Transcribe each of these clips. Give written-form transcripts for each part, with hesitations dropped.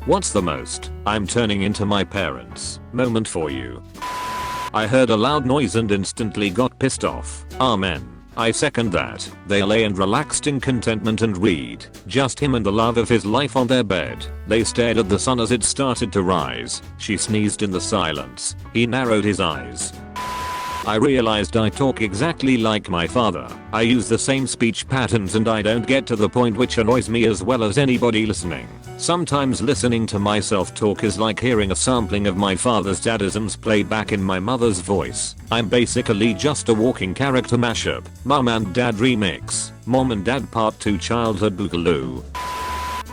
What's the most I'm turning into my parents moment for you? I heard a loud noise and instantly got pissed off. Amen. I second that. They lay and relaxed in contentment and read. Just him and the love of his life on their bed. They stared at the sun as it started to rise. She sneezed in the silence. He narrowed his eyes. I realized I talk exactly like my father. I use the same speech patterns and I don't get to the point, which annoys me as well as anybody listening. Sometimes listening to myself talk is like hearing a sampling of my father's dadisms played back in my mother's voice. I'm basically just a walking character mashup. Mom and Dad remix. Mom and Dad Part 2 Childhood Boogaloo.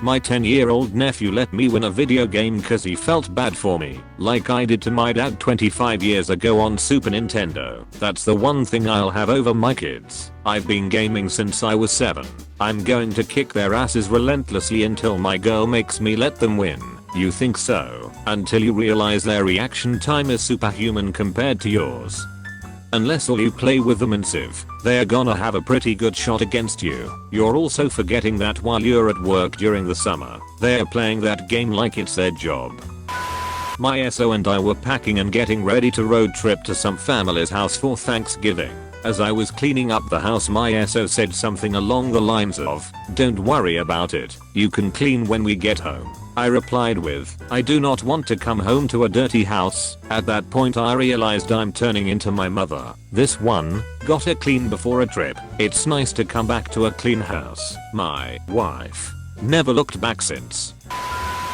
My 10-year-old nephew let me win a video game cause he felt bad for me, like I did to my dad 25 years ago on Super Nintendo. That's the one thing I'll have over my kids. I've been gaming since I was 7. I'm going to kick their asses relentlessly until my girl makes me let them win. You think so? Until you realize their reaction time is superhuman compared to yours. Unless all you play with them in Civ, they're gonna have a pretty good shot against you. You're also forgetting that while you're at work during the summer, they're playing that game like it's their job. My SO and I were packing and getting ready to road trip to some family's house for Thanksgiving. As I was cleaning up the house, my SO said something along the lines of, "Don't worry about it, you can clean when we get home." I replied with, "I do not want to come home to a dirty house." At that point I realized I'm turning into my mother. This one, gotta clean before a trip. It's nice to come back to a clean house. My wife never looked back since.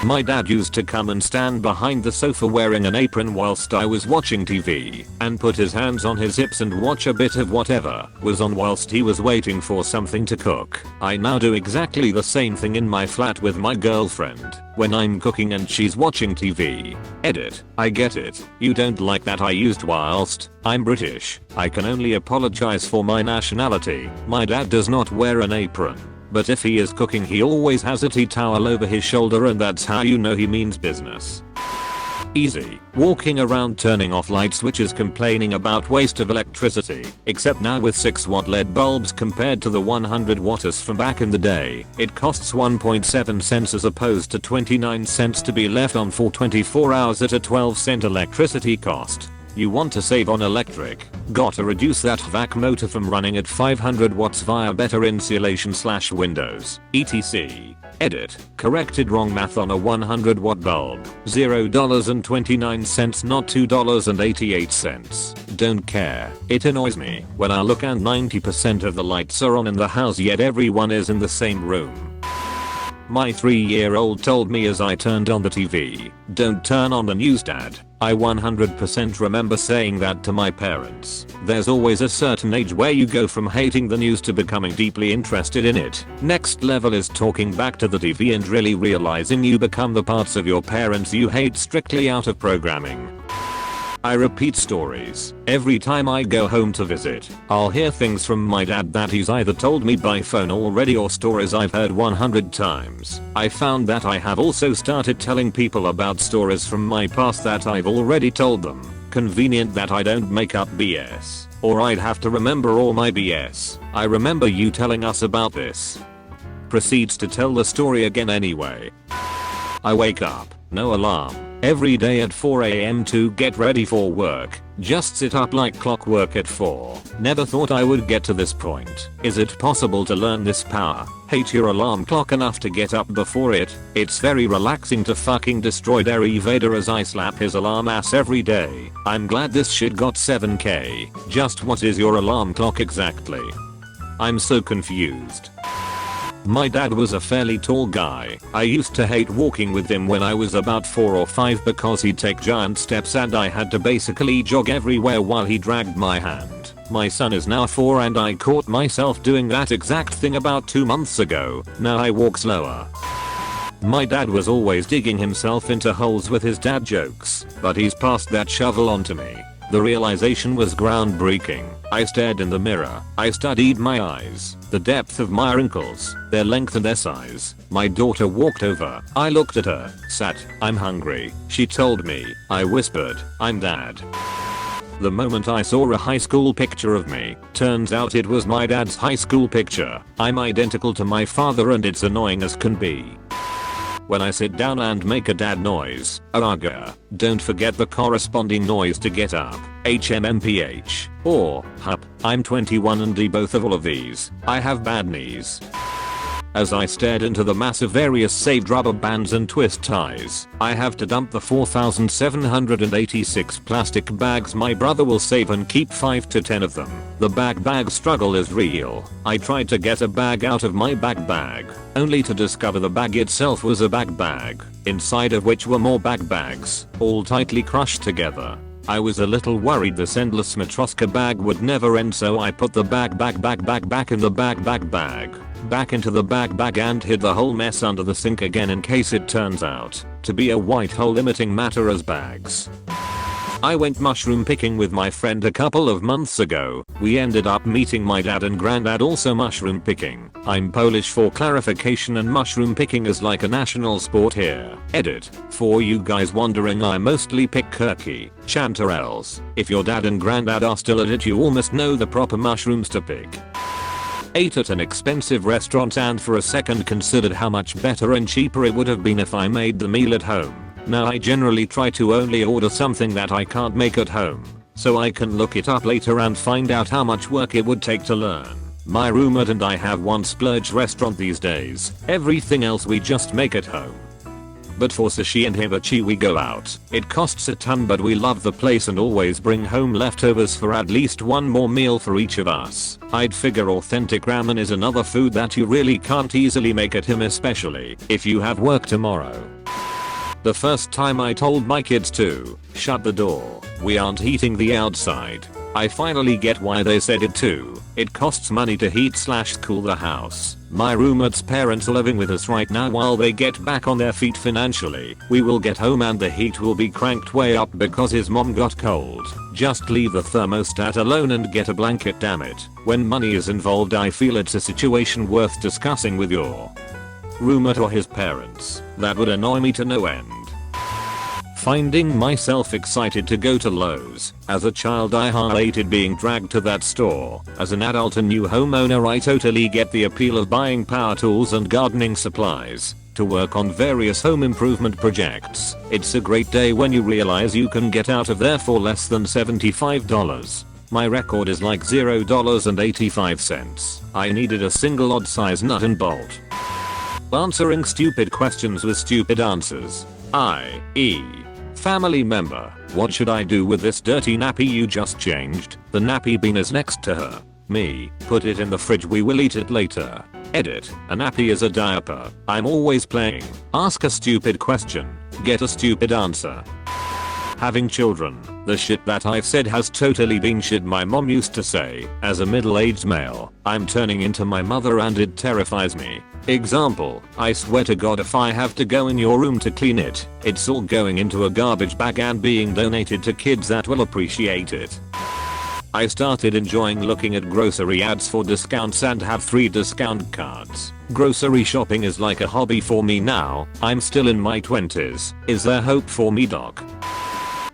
My dad used to come and stand behind the sofa wearing an apron whilst I was watching TV, and put his hands on his hips and watch a bit of whatever was on whilst he was waiting for something to cook. I now do exactly the same thing in my flat with my girlfriend, when I'm cooking and she's watching TV. Edit. I get it. You don't like that I used whilst. I'm British. I can only apologize for my nationality. My dad does not wear an apron. But if he is cooking he always has a tea towel over his shoulder, and that's how you know he means business. Easy. Walking around turning off light switches complaining about waste of electricity, except now with 6 watt LED bulbs compared to the 100 watters from back in the day. It costs 1.7 cents as opposed to 29 cents to be left on for 24 hours at a 12-cent electricity cost. You want to save on electric? Gotta reduce that vac motor from running at 500 watts via better insulation/windows, etc. Edit. Corrected wrong math on a 100 watt bulb. $0.29, not $2.88. Don't care. It annoys me when I look and 90% of the lights are on in the house yet everyone is in the same room. My 3-year-old told me as I turned on the TV, "Don't turn on the news, Dad." I 100% remember saying that to my parents. There's always a certain age where you go from hating the news to becoming deeply interested in it. Next level is talking back to the TV and really realizing you become the parts of your parents you hate strictly out of programming. I repeat stories. Every time I go home to visit, I'll hear things from my dad that he's either told me by phone already or stories I've heard 100 times. I found that I have also started telling people about stories from my past that I've already told them. Convenient that I don't make up BS. Or I'd have to remember all my BS. I remember you telling us about this. Proceeds to tell the story again anyway. I wake up, no alarm, every day at 4 AM to get ready for work. Just sit up like clockwork at 4. Never thought I would get to this point. Is it possible to learn this power? Hate your alarm clock enough to get up before it. It's very relaxing to fucking destroy Darth Vader as I slap his alarm ass every day. I'm glad this shit got 7K. Just what is your alarm clock exactly? I'm so confused. My dad was a fairly tall guy. I used to hate walking with him when I was about 4 or 5 because he'd take giant steps and I had to basically jog everywhere while he dragged my hand. My son is now 4 and I caught myself doing that exact thing about 2 months ago. Now I walk slower. My dad was always digging himself into holes with his dad jokes, but he's passed that shovel on to me. The realization was groundbreaking. I stared in the mirror. I studied my eyes, the depth of my wrinkles, their length and their size. My daughter walked over. I looked at her, sat. "I'm hungry," she told me. I whispered, "I'm Dad." The moment I saw a high school picture of me, turns out it was my dad's high school picture. I'm identical to my father and it's annoying as can be. when I sit down and make a dad noise, aga, don't forget the corresponding noise to get up, HMMPH, or, hup, I'm 21 and do both of all of these, I have bad knees. As I stared into the massive various saved rubber bands and twist ties, I have to dump the 4,786 plastic bags my brother will save and keep 5 to 10 of them. The bag struggle is real. I tried to get a bag out of my bag, only to discover the bag itself was a bag, inside of which were more bags, all tightly crushed together. I was a little worried this endless Matroska bag would never end, so I put the bag back in the back into the bag and hid the whole mess under the sink again in case it turns out to be a white hole emitting matter as bags. I went mushroom picking with my friend a couple of months ago. We ended up meeting my dad and granddad also mushroom picking. I'm Polish for clarification and mushroom picking is like a national sport here. Edit. For you guys wondering, I mostly pick Kirky, chanterelles. If your dad and granddad are still at it, you almost know the proper mushrooms to pick. Ate at an expensive restaurant and for a second considered how much better and cheaper it would have been if I made the meal at home. Now I generally try to only order something that I can't make at home, so I can look it up later and find out how much work it would take to learn. My roommate and I have one splurge restaurant these days, everything else we just make at home. But for sushi and hibachi we go out. It costs a ton, but we love the place and always bring home leftovers for at least one more meal for each of us. I'd figure authentic ramen is another food that you really can't easily make at home, especially if you have work tomorrow. The first time I told my kids to shut the door, we aren't heating the outside. I finally get why they said it too. It costs money to heat/cool the house. My roommate's parents are living with us right now while they get back on their feet financially. We will get home and the heat will be cranked way up because his mom got cold. Just leave the thermostat alone and get a blanket, damn it. When money is involved, I feel it's a situation worth discussing with your roommate or his parents. That would annoy me to no end. Finding myself excited to go to Lowe's. As a child I hated being dragged to that store. As an adult and new homeowner I totally get the appeal of buying power tools and gardening supplies to work on various home improvement projects. It's a great day when you realize you can get out of there for less than $75. My record is like $0.85. I needed a single odd size nut and bolt. Answering stupid questions with stupid answers. I.e. family member, what should I do with this dirty nappy you just changed? The nappy bin is next to her. Me, put it in the fridge, we will eat it later. Edit, a nappy is a diaper. I'm always playing. Ask a stupid question, get a stupid answer. Having children, the shit that I've said has totally been shit my mom used to say. As a middle-aged male, I'm turning into my mother and it terrifies me. Example, I swear to God if I have to go in your room to clean it, it's all going into a garbage bag and being donated to kids that will appreciate it. I started enjoying looking at grocery ads for discounts and have 3 discount cards. Grocery shopping is like a hobby for me now. I'm still in my 20s. Is there hope for me, doc?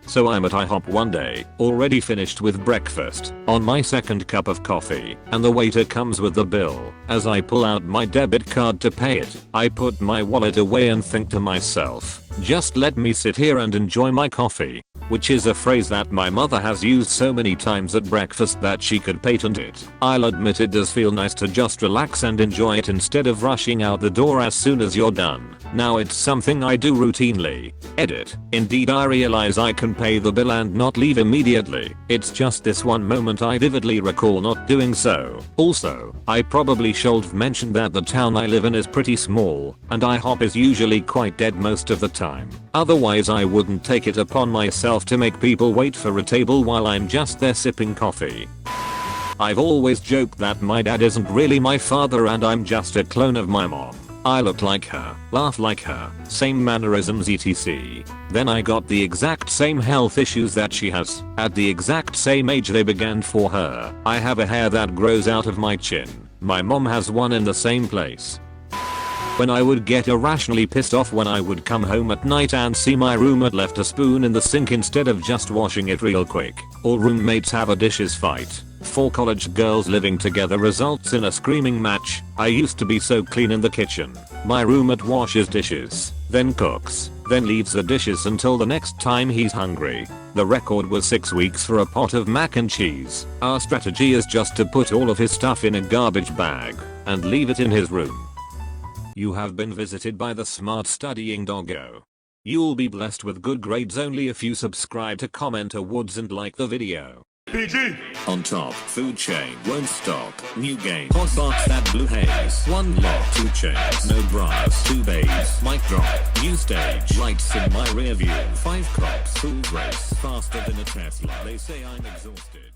So I'm at IHOP one day, already finished with breakfast, on my second cup of coffee, and the waiter comes with the bill. As I pull out my debit card to pay it, I put my wallet away and think to myself, just let me sit here and enjoy my coffee. Which is a phrase that my mother has used so many times at breakfast that she could patent it. I'll admit it does feel nice to just relax and enjoy it instead of rushing out the door as soon as you're done. Now it's something I do routinely. Edit. Indeed, I realize I can pay the bill and not leave immediately. It's just this one moment I vividly recall not doing so. Also, I probably should have mentioned that the town I live in is pretty small, and IHOP is usually quite dead most of the time. Otherwise I wouldn't take it upon myself to make people wait for a table while I'm just there sipping coffee. I've always joked that my dad isn't really my father and I'm just a clone of my mom. I look like her, laugh like her, same mannerisms etc. Then I got the exact same health issues that she has. At the exact same age they began for her. I have a hair that grows out of my chin. My mom has one in the same place. When I would get irrationally pissed off when I would come home at night and see my roommate left a spoon in the sink instead of just washing it real quick. Or roommates have a dishes fight. 4 college girls living together results in a screaming match. I used to be so clean in the kitchen. My roommate washes dishes. then cooks, then leaves the dishes until the next time he's hungry. The record was 6 weeks for a pot of mac and cheese. Our strategy is just to put all of his stuff in a garbage bag and leave it in his room. You have been visited by the smart studying doggo. You'll be blessed with good grades only if you subscribe to Comment Awards and like the video. PG! On top, food chain won't stop. New game, hot box that blue haze. 1 lock, 2 chains, no bras, 2 babes. Mic drop, new stage. Lights in my rear view. 5 cops, full race, faster than a Tesla. They say I'm exhausted.